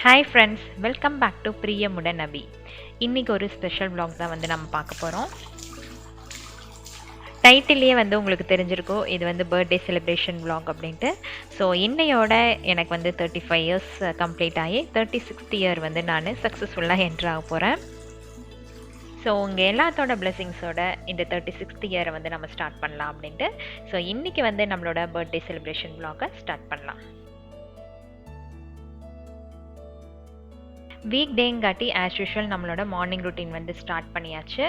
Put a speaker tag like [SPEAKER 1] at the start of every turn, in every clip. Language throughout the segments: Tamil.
[SPEAKER 1] Hi friends, welcome back to Priyamudanabi. இன்றைக்கி ஒரு ஸ்பெஷல் vlog தான் நம்ம பார்க்க போகிறோம். டைட்டில்லையே உங்களுக்கு தெரிஞ்சிருக்கும், இது பர்த்டே செலிப்ரேஷன் vlog அப்படின்ட்டு. ஸோ இன்னையோட எனக்கு 35 இயர்ஸ் கம்ப்ளீட் ஆகி 36th இயர் நான் சக்ஸஸ்ஃபுல்லாக என்ட்ரு ஆக போகிறேன். ஸோ உங்கள் எல்லாத்தோட பிளெஸிங்ஸோட இந்த 36th இயரை நம்ம ஸ்டார்ட் பண்ணலாம் அப்படின்ட்டு. ஸோ இன்றைக்கி நம்மளோட பர்த்டே செலிப்ரேஷன் vlog-ஐ ஸ்டார்ட் பண்ணலாம். வீக் டேங்காட்டி ஆஸ் யூஷுவல் நம்மளோட மார்னிங் ரொட்டீன் ஸ்டார்ட் பண்ணியாச்சு.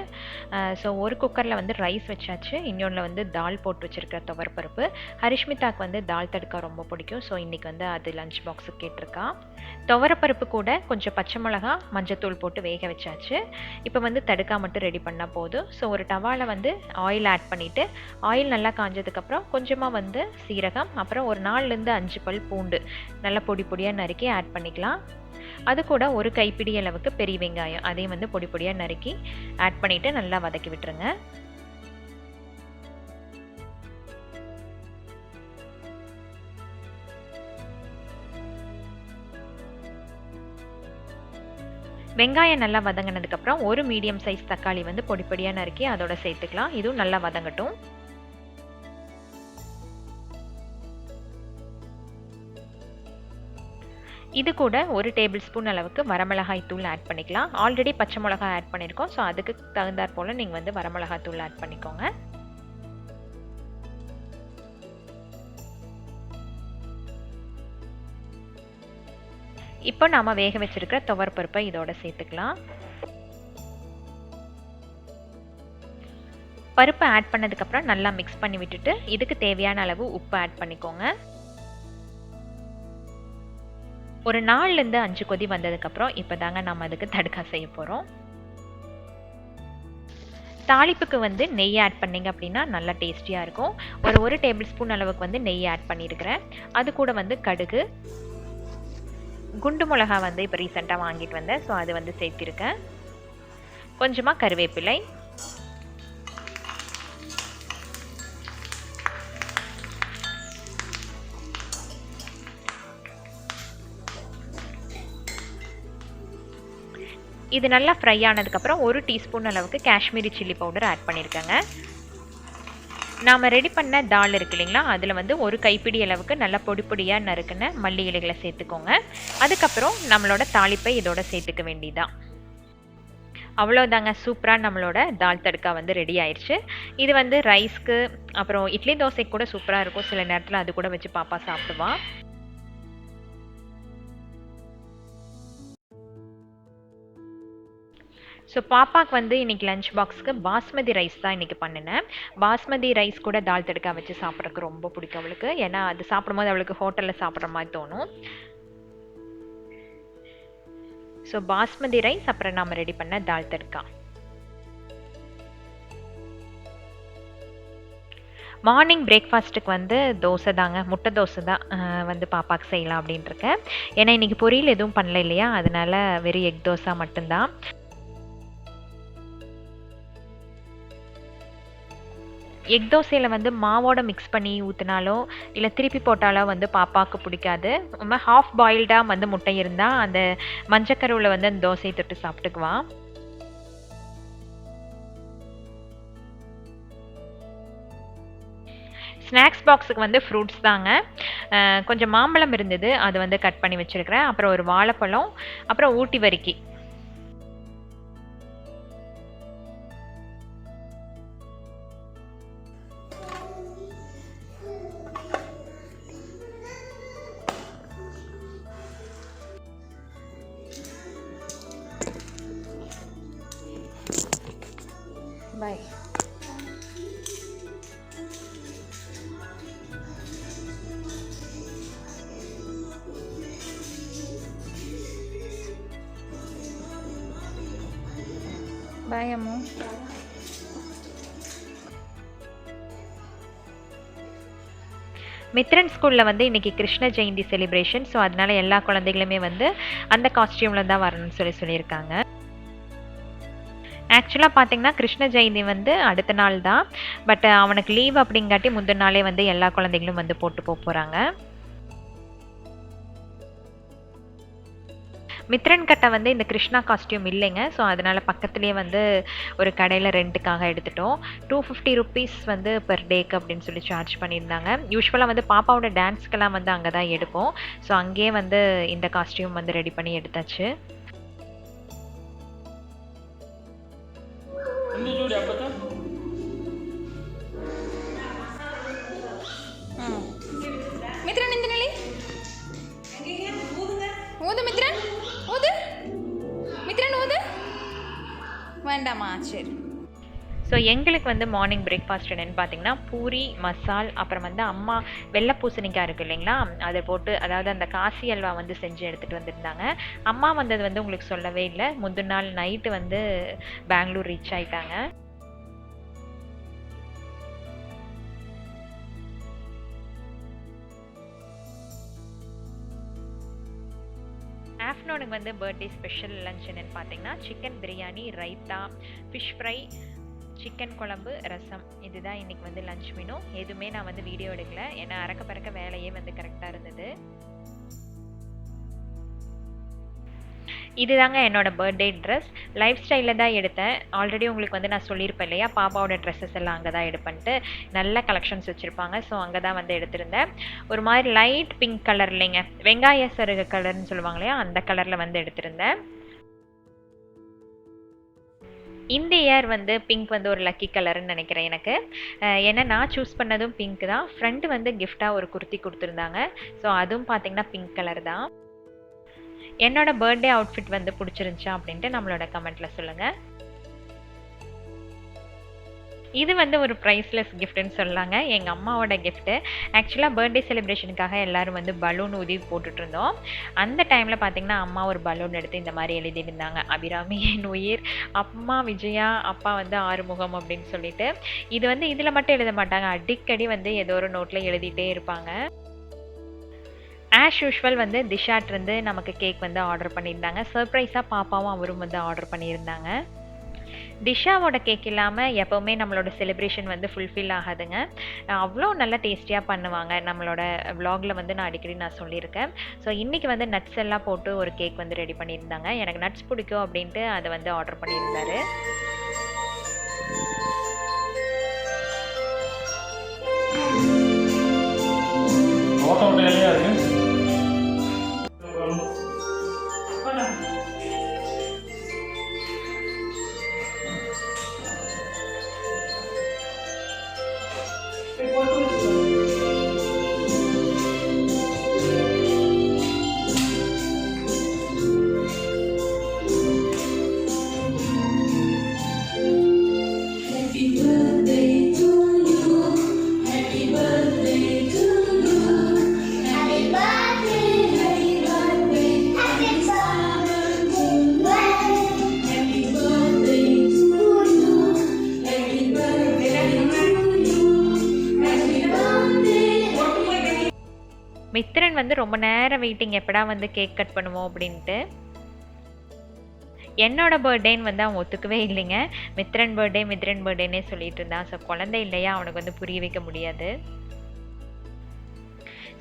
[SPEAKER 1] ஸோ ஒரு குக்கரில் ரைஸ் வச்சாச்சு, இன்னொன்றில் தால் போட்டு வச்சுருக்கிற துவரப்பருப்பு. ஹரிஷ்மிதாக்கு தால் தடுக்க ரொம்ப பிடிக்கும். ஸோ இன்றைக்கி அது லஞ்ச் பாக்ஸுக்கு கேட்டிருக்கா. துவரப்பருப்பு கூட கொஞ்சம் பச்சை மிளகா மஞ்சத்தூள் போட்டு வேக வச்சாச்சு. இப்போ தடுக்கா மட்டும் ரெடி பண்ணால் போதும். ஸோ ஒரு டவாவில் ஆயில் ஆட் பண்ணிவிட்டு, ஆயில் நல்லா காஞ்சதுக்கப்புறம் கொஞ்சமாக சீரகம், அப்புறம் ஒரு 4லேருந்து 5 பல் பூண்டு நல்லா பொடி பொடியாக நறுக்கி ஆட் பண்ணிக்கலாம். அது கூட ஒரு கைப்பிடி அளவுக்கு பெரிய வெங்காயம் அதையும் பொடி பொடியாக நறுக்கி ஆட் பண்ணிவிட்டு நல்லா வதக்கி விட்டுருங்க. வெங்காயம் நல்லா வதங்கினதுக்கப்புறம் ஒரு மீடியம் சைஸ் தக்காளி பொடி பொடியாக நறுக்கி அதோட சேர்த்துக்கலாம். இதுவும் நல்லா வதங்கட்டும். இது கூட ஒரு டேபிள் ஸ்பூன் அளவுக்கு வரமிளகாய் தூள் ஆட் பண்ணிக்கலாம். ஆல்ரெடி பச்சை மிளகாய் ஆட் பண்ணியிருக்கோம். ஸோ அதுக்கு தகுந்தாற் போல் நீங்கள் வரமிளகாய் தூள் ஆட் பண்ணிக்கோங்க. இப்போ நாம் வேக வச்சிருக்கிற துவரப்பருப்பை இதோட சேர்த்துக்கலாம். பருப்பை ஆட் பண்ணதுக்கப்புறம் நல்லா மிக்ஸ் பண்ணி விட்டுட்டு இதுக்கு தேவையான அளவு உப்பு ஆட் பண்ணிக்கோங்க. ஒரு 4லேருந்து 5 கொதி வந்ததுக்கப்புறம் இப்போ தாங்க நம்ம அதுக்கு தடுக்கா செய்ய போகிறோம். தாளிப்புக்கு நெய் ஆட் பண்ணிங்க அப்படின்னா நல்லா டேஸ்டியாக இருக்கும். ஒரு டேபிள் ஸ்பூன் அளவுக்கு நெய் ஆட் பண்ணியிருக்கிறேன். அது கூட கடுகு, குண்டு மிளகா இப்போ ரீசெண்டாக வாங்கிட்டு வந்தேன். ஸோ அது சேர்த்திருக்கேன். கொஞ்சமாக கருவேப்பிலை, இது நல்லா ஃப்ரை ஆனதுக்கப்புறம் ஒரு டீஸ்பூன் அளவுக்கு காஷ்மீரி சில்லி பவுடர் ஆட் பண்ணியிருக்கேங்க. நாம் ரெடி பண்ண தால் இருக்கு இல்லைங்களா, அதில் ஒரு கைப்பிடி அளவுக்கு நல்லா பொடி பொடியாக நறுக்குன மல்லி இலைகளை சேர்த்துக்கோங்க. அதுக்கப்புறம் நம்மளோட தாளிப்பை இதோட சேர்த்துக்க வேண்டியதான். அவ்வளோதாங்க, சூப்பராக நம்மளோட தால் தடுக்கா ரெடி ஆயிடுச்சு. இது ரைஸ்க்கு அப்புறம் இட்லி தோசைக்கு கூட சூப்பராக இருக்கும். சில நேரத்தில் அது கூட வச்சு பாப்பா சாப்பிடுவான். ஸோ பாப்பாவுக்கு இன்றைக்கி லஞ்ச் பாக்ஸுக்கு பாஸ்மதி ரைஸ் தான் இன்றைக்கி பண்ணினேன். பாஸ்மதி ரைஸ் கூட தால் தடுக்கா வச்சு சாப்பிட்றதுக்கு ரொம்ப பிடிக்கும் அவளுக்கு. ஏன்னா அது சாப்பிடும்போது அவளுக்கு ஹோட்டலில் சாப்பிட்ற மாதிரி தோணும். ஸோ பாஸ்மதி ரைஸ் அப்புறம் நாம் ரெடி பண்ண தால் தடுக்கா. மார்னிங் பிரேக்ஃபாஸ்ட்டுக்கு தோசை தாங்க, முட்டை தோசை தான் பாப்பாவுக்கு செய்யலாம் அப்படின்ட்டுருக்கேன். ஏன்னா இன்றைக்கி பொரியல் எதுவும் பண்ணல இல்லையா, அதனால் வெறும் எக் தோசை மட்டும்தான். எக் தோசையில் மாவோட மிக்ஸ் பண்ணி ஊற்றினாலோ இல்லை திருப்பி போட்டாலோ பாப்பாவுக்கு பிடிக்காது. ரொம்ப ஹாஃப் பாயில்டாக முட்டை இருந்தால் அந்த மஞ்சக்கருவில் அந்த தோசையை தொட்டு சாப்பிட்டுக்குவான். ஸ்நாக்ஸ் பாக்ஸுக்கு ஃப்ரூட்ஸ் தாங்க. கொஞ்சம் மாம்பழம் இருந்தது, அது கட் பண்ணி வச்சுருக்கிறேன். அப்புறம் ஒரு வாழைப்பழம், அப்புறம் ஊட்டி வரிக்கி. Bye. Bye, Amma. மித்ரன் ஸ்கூலில் இன்றைக்கி கிருஷ்ண ஜெயந்தி செலிப்ரேஷன். ஸோ அதனால் எல்லா குழந்தைகளுமே அந்த காஸ்டியூமில் தான் வரணும்னு சொல்லியிருக்காங்க. ஆக்சுவலாக பார்த்தீங்கன்னா கிருஷ்ண ஜெயந்தி அடுத்த நாள் தான். பட் அவனுக்கு லீவ் அப்படிங்காட்டி முந்தின நாளே எல்லா குழந்தைகளும் போட்டு போகிறாங்க. மித்ரன் கட்டை வந்து இந்த கிருஷ்ணா காஸ்டியூம் இல்லைங்க. ஸோ அதனால் பக்கத்துலேயே வந்து ஒரு கடையில் ரெண்ட்டுக்காக எடுத்துட்டோம். 250 ருபீஸ் வந்து பெர் டேக்கு அப்படின்னு சொல்லி சார்ஜ் பண்ணியிருந்தாங்க. யூஸ்வலாக வந்து பாப்பாவோட டான்ஸ்க்கெல்லாம் வந்து அங்கே தான் எடுப்போம். ஸோ அங்கேயே வந்து இந்த காஸ்டியூம் வந்து ரெடி பண்ணி எடுத்தாச்சு.
[SPEAKER 2] மித்ரன் இந்த நிலை ஊது மித்ரன் ஊது மித்ரன் ஊது வேண்டாமா சரி.
[SPEAKER 1] ஸோ எங்களுக்கு வந்து மார்னிங் பிரேக்ஃபாஸ்ட் என்னென்னு பார்த்தீங்கன்னா பூரி மசால், அப்புறம் வந்து அம்மா வெள்ளை பூசணிக்காய் இருக்குது இல்லைங்களா, அதை போட்டு அதாவது அந்த காசி அல்வா வந்து செஞ்சு எடுத்துகிட்டு வந்திருந்தாங்க. அம்மா வந்தது வந்து உங்களுக்கு சொல்லவே இல்லை. முந்தின நாள் நைட்டு வந்து பெங்களூர் ரீச் ஆகிட்டாங்க. ஆஃப்டர்நூனுக்கு வந்து பர்த்டே ஸ்பெஷல் லஞ்ச் என்னென்னு பார்த்தீங்கன்னா chicken biryani, raita, fish fry, chicken குழம்பு, ரசம். இதுதான் இன்றைக்கி வந்து லஞ்ச் மெனு. எதுவுமே நான் வந்து வீடியோ எடுக்கல, ஏன்னா அறக்க பறக்க வேலையே வந்து கரெக்டாக இருந்தது. இதுதாங்க என்னோட பர்த்டே ட்ரெஸ். லைஃப் ஸ்டைலில் தான் எடுத்தேன். ஆல்ரெடி உங்களுக்கு வந்து நான் சொல்லியிருப்பேன் இல்லையா, பாப்பாவோட ட்ரெஸ்ஸஸ் எல்லாம் அங்கே தான் எடுப்பேன்ட்டு. நல்ல கலெக்ஷன்ஸ் வச்சுருப்பாங்க. ஸோ அங்கே தான் வந்து எடுத்திருந்தேன். ஒரு மாதிரி லைட் பிங்க் கலர் இல்லைங்க, வெங்காய சருகு கலர்னு சொல்லுவாங்க இல்லையா, அந்த கலரில் வந்து எடுத்திருந்தேன். இந்த இயர் வந்து பிங்க் வந்து ஒரு லக்கி கலர்னு நினைக்கிறேன் எனக்கு. ஏன்னா நான் சூஸ் பண்ணதும் பிங்க் தான். ஃப்ரெண்டு வந்து கிஃப்டாக ஒரு குர்த்தி கொடுத்துருந்தாங்க. ஸோ அதுவும் பார்த்தீங்கன்னா பிங்க் கலர் தான். என்னோட பர்த்டே அவுட்ஃபிட் வந்து பிடிச்சிருந்துச்சா அப்படின்ட்டு நம்மளோட கமெண்ட்டில் சொல்லுங்கள். இது வந்து ஒரு ப்ரைஸ்லெஸ் கிஃப்ட்டுன்னு சொல்லலாங்க. எங்கள் அம்மாவோட கிஃப்ட்டு. ஆக்சுவலாக பர்த்டே செலிப்ரேஷனுக்காக எல்லோரும் வந்து பலூன் ஊதி போட்டுட்ருந்தோம். அந்த டைமில் பார்த்திங்கன்னா அம்மா ஒரு பலூன் எடுத்து இந்த மாதிரி எழுதியிருந்தாங்க, அபிராமி என் உயிர், அம்மா விஜயா, அப்பா வந்து ஆறுமுகம் அப்படின்னு சொல்லிட்டு. இது வந்து இதில் மட்டும் எழுத மாட்டாங்க, அடிக்கடி வந்து ஏதோ ஒரு நோட்டில் எழுதிட்டே இருப்பாங்க. ஆஸ் யூஷுவல் வந்து திஷாட்டிருந்து நமக்கு கேக் வந்து ஆர்டர் பண்ணியிருந்தாங்க. சர்ப்ரைஸாக பாப்பாவும் அவரும் வந்து ஆர்டர் பண்ணியிருந்தாங்க. டிஷ்ஷாவோட கேக் இல்லாமல் எப்போவுமே நம்மளோட செலிப்ரேஷன் வந்து ஃபுல்ஃபில் ஆகாதுங்க. அவ்வளோ நல்லா டேஸ்டியாக பண்ணுவாங்க. நம்மளோட விலாகில் வந்து நான் அடிக்கடி சொல்லியிருக்கேன். ஸோ இன்றைக்கி வந்து நட்ஸ் எல்லாம் போட்டு ஒரு கேக் வந்து ரெடி பண்ணியிருந்தாங்க. எனக்கு நட்ஸ் பிடிக்கும் அப்படின்ட்டு அதை வந்து ஆர்டர் பண்ணியிருந்தாரு. மித்ரன் வந்து ரொம்ப நேரம் வெயிட்டிங், எப்படா வந்து கேக் கட் பண்ணுவோம் அப்படின்ட்டு. என்னோட பர்த்டேன்னு வந்து அவன் ஒத்துக்கவே இல்லைங்க. மித்ரன் பர்த்டேன்னே சொல்லிட்டு இருந்தான். ஸோ குழந்தை இல்லையா, அவனுக்கு வந்து புரிய வைக்க முடியாது.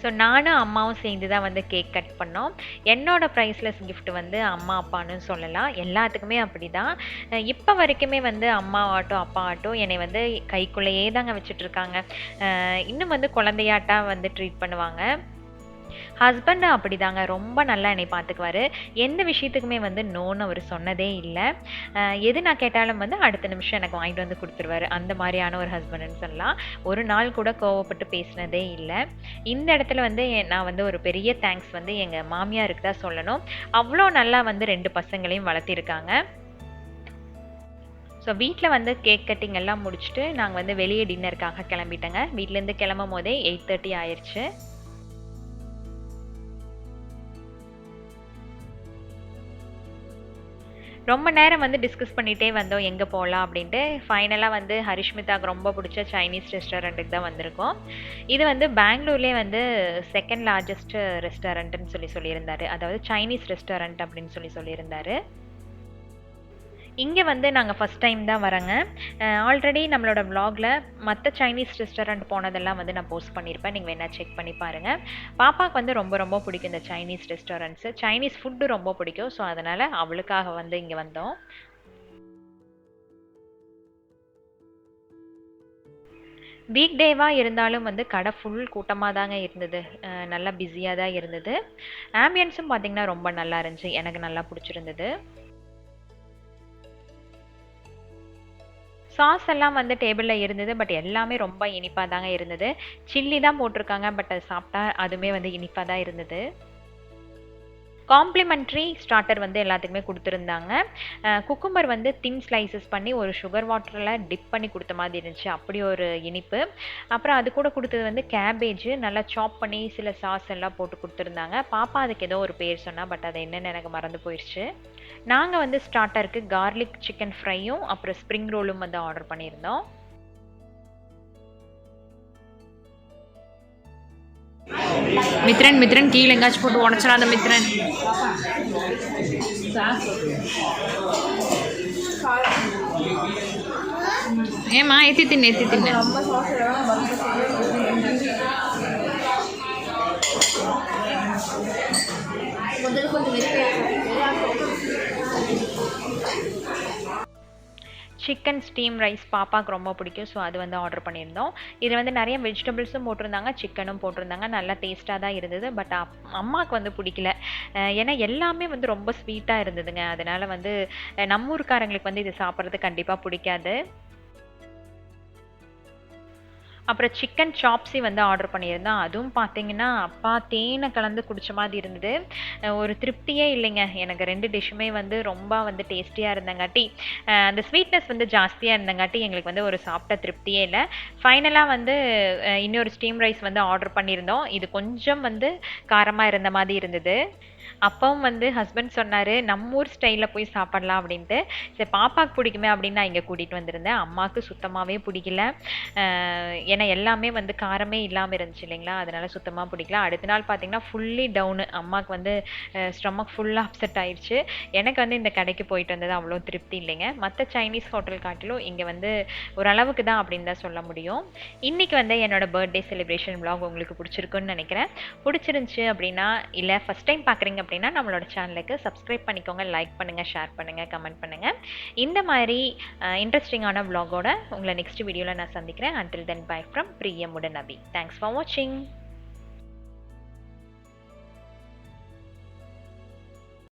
[SPEAKER 1] ஸோ நானும் அம்மாவும் சேர்ந்து தான் வந்து கேக் கட் பண்ணோம். என்னோட ப்ரைஸ்லெஸ் கிஃப்ட் வந்து அம்மா அப்பான்னு சொல்லலாம். எல்லாத்துக்குமே அப்படி தான். இப்போ வரைக்குமே வந்து அம்மா ஆகட்டும் அப்பா ஆகட்டும் என்னை வந்து கைக்குள்ளேயே தாங்க வச்சுட்ருக்காங்க. இன்னும் வந்து குழந்தையாட்டா வந்து ட்ரீட் பண்ணுவாங்க. ஹஸ்பண்டு அப்படி தாங்க, ரொம்ப நல்லா என்னை பார்த்துக்குவார். எந்த விஷயத்துக்குமே வந்து நோன்னு அவர் சொன்னதே இல்லை. எது நான் கேட்டாலும் வந்து அடுத்த நிமிஷம் எனக்கு வாங்கிட்டு வந்து கொடுத்துருவாரு. அந்த மாதிரியான ஒரு ஹஸ்பண்டுன்னு சொல்லலாம். ஒரு நாள் கூட கோவப்பட்டு பேசினதே இல்லை. இந்த இடத்துல வந்து நான் வந்து ஒரு பெரிய தேங்க்ஸ் வந்து எங்கள் மாமியாருக்கு தான் சொல்லணும். அவ்வளோ நல்லா வந்து 2 பசங்களையும் வளர்த்திருக்காங்க. ஸோ வீட்டில் வந்து கேக் கட்டிங் எல்லாம் முடிச்சுட்டு நாங்கள் வந்து வெளியே டின்னருக்காக கிளம்பிட்டேங்க. வீட்டிலேருந்து கிளம்பும் போதே 8:30 ஆயிடுச்சு. ரொம்ப நேரம் வந்து டிஸ்கஸ் பண்ணிகிட்டே வந்தோம் எங்கே போகலாம் அப்படின்ட்டு. ஃபைனலாக வந்து ஹரிஷ்மிதாவுக்கு ரொம்ப பிடிச்ச சைனீஸ் ரெஸ்டாரண்ட்டுக்கு தான் வந்திருக்கோம். இது வந்து பெங்களூர்லேயே வந்து 2nd லார்ஜஸ்ட் ரெஸ்டாரண்ட்டுன்னு சொல்லியிருந்தார். அதாவது சைனீஸ் ரெஸ்டாரண்ட் அப்படின்னு சொல்லியிருந்தார். இங்கே வந்து நாங்கள் ஃபஸ்ட் டைம் தான் வரேங்க. ஆல்ரெடி நம்மளோட vlogல மற்ற சைனீஸ் ரெஸ்டாரண்ட் போனதெல்லாம் வந்து நான் போஸ்ட் பண்ணியிருப்பேன். நீங்கள் வேணால் செக் பண்ணி பாருங்கள். பாப்பாவுக்கு வந்து ரொம்ப ரொம்ப பிடிக்கும் இந்த சைனீஸ் ரெஸ்டாரண்ட்ஸு. சைனீஸ் ஃபுட்டு ரொம்ப பிடிக்கும். ஸோ அதனால் அவளுக்காக வந்து இங்கே வந்தோம். வீக் டேவாக இருந்தாலும் வந்து கடை ஃபுல் கூட்டமாக தாங்க இருந்தது. நல்லா பிஸியாக தான் இருந்தது. ஆம்பியன்ஸும் பார்த்திங்கன்னா ரொம்ப நல்லா இருந்துச்சு. எனக்கு நல்லா பிடிச்சிருந்தது. சாஸ் எல்லாம் வந்து டேபிளில் இருந்தது. பட் எல்லாமே ரொம்ப இனிப்பாக தாங்க இருந்தது. சில்லி தான் போட்டிருக்காங்க. பட் அது சாப்பிட்டா அதுவுமே வந்து இனிப்பாக தான் இருந்தது. காம்ப்ளிமெண்ட்ரி ஸ்டார்ட்டர் வந்து எல்லாத்துக்குமே கொடுத்துருந்தாங்க. குக்கும்பர் வந்து தின் ஸ்லைசஸ் பண்ணி ஒரு சுகர் வாட்டரில் டிப் பண்ணி கொடுத்த மாதிரி இருந்துச்சு. அப்படி ஒரு இனிப்பு. அப்புறம் அது கூட கொடுத்தது வந்து கேபேஜ் நல்லா சாப் பண்ணி சில சாஸ் எல்லாம் போட்டு கொடுத்துருந்தாங்க. பாப்பா அதுக்கு ஏதோ ஒரு பேர் சொன்னா. பட் அது என்னன்னு எனக்கு மறந்து போயிடுச்சு. நாங்கள் வந்து ஸ்டார்ட்டருக்கு கார்லிக் சிக்கன் ஃப்ரையும் அப்புறம் ஸ்ப்ரிங் ரோலும் வந்து ஆர்டர் பண்ணியிருந்தோம்.
[SPEAKER 2] மித்ரன் கீழே எங்காச்சும் போட்டு உடச்சிடாத மித்ரன். ஏமா ஏற்றி தின்னு.
[SPEAKER 1] சிக்கன் ஸ்டீம் ரைஸ் பாப்பாவுக்கு ரொம்ப பிடிக்கும். ஸோ அது வந்து ஆர்டர் பண்ணியிருந்தோம். இதில் வந்து நிறைய வெஜிடபிள்ஸும் போட்டிருந்தாங்க, சிக்கனும் போட்டிருந்தாங்க. நல்லா டேஸ்ட்டாக தான் இருந்தது. பட் அம்மாவுக்கு வந்து பிடிக்கல. ஏன்னா எல்லாமே வந்து ரொம்ப ஸ்வீட்டாக இருந்ததுங்க. அதனால் வந்து நம்ம ஊருக்காரங்களுக்கு வந்து இது சாப்பிட்றது கண்டிப்பாக பிடிக்காது. அப்புறம் சிக்கன் சாப்ஸி வந்து ஆர்டர் பண்ணியிருந்தோம். அதுவும் பார்த்தீங்கன்னா அப்பா தேனை கலந்து குடித்த மாதிரி இருந்தது. ஒரு திருப்தியே இல்லைங்க. எனக்கு 2 டிஷ்ஷுமே வந்து ரொம்ப வந்து டேஸ்டியாக இருந்தங்காட்டி அந்த ஸ்வீட்னஸ் வந்து ஜாஸ்தியாக இருந்தங்காட்டி எங்களுக்கு வந்து ஒரு சாப்பிட்ட திருப்தியே இல்லை. ஃபைனலாக வந்து இன்னொரு ஸ்டீம் ரைஸ் வந்து ஆர்டர் பண்ணியிருந்தோம். இது கொஞ்சம் வந்து காரமாக இருந்த மாதிரி இருந்தது. அப்பவும் வந்து ஹஸ்பண்ட் சொன்னார் நம்ம ஊர் ஸ்டைலில் போய் சாப்பிட்லாம் அப்படின்ட்டு. சரி பாப்பாவுக்கு பிடிக்குமே அப்படின்னு நான் இங்கே கூட்டிகிட்டு வந்திருந்தேன். அம்மாவுக்கு சுத்தமாகவே பிடிக்கல. ஏன்னா எல்லாமே வந்து காரமே இல்லாமல் இருந்துச்சு இல்லைங்களா, அதனால சுத்தமாக பிடிக்கல. அடுத்த நாள் பார்த்தீங்கன்னா ஃபுல்லி டவுனு. அம்மாவுக்கு வந்து ஸ்டொமக் ஃபுல்லாக அப்செட் ஆயிடுச்சு. எனக்கு வந்து இந்த கடைக்கு போயிட்டு வந்தது அவ்வளோ திருப்தி இல்லைங்க. மற்ற சைனீஸ் ஹோட்டல் காட்டிலும் இங்கே வந்து ஓரளவுக்கு தான் அப்படின்னு தான் சொல்ல முடியும். இன்றைக்கி வந்து என்னோட பர்த்டே செலிப்ரேஷன் vlog உங்களுக்கு பிடிச்சிருக்குன்னு நினைக்கிறேன். பிடிச்சிருந்துச்சு அப்படின்னா இல்லை ஃபஸ்ட் டைம் பார்க்குறீங்க அப்படின்னா நம்மளோட சேனலுக்கு சப்ஸ்கிரைப் பண்ணிக்கோங்க, லைக் பண்ணுங்கள், ஷேர் பண்ணுங்கள், கமெண்ட் பண்ணுங்கள். இந்த மாதிரி இன்ட்ரெஸ்டிங்கான vlogோட உங்களை நெக்ஸ்ட் வீடியோவில் நான் சந்திக்கிறேன். Until then, bye from Priyamudanabi. Thanks for watching.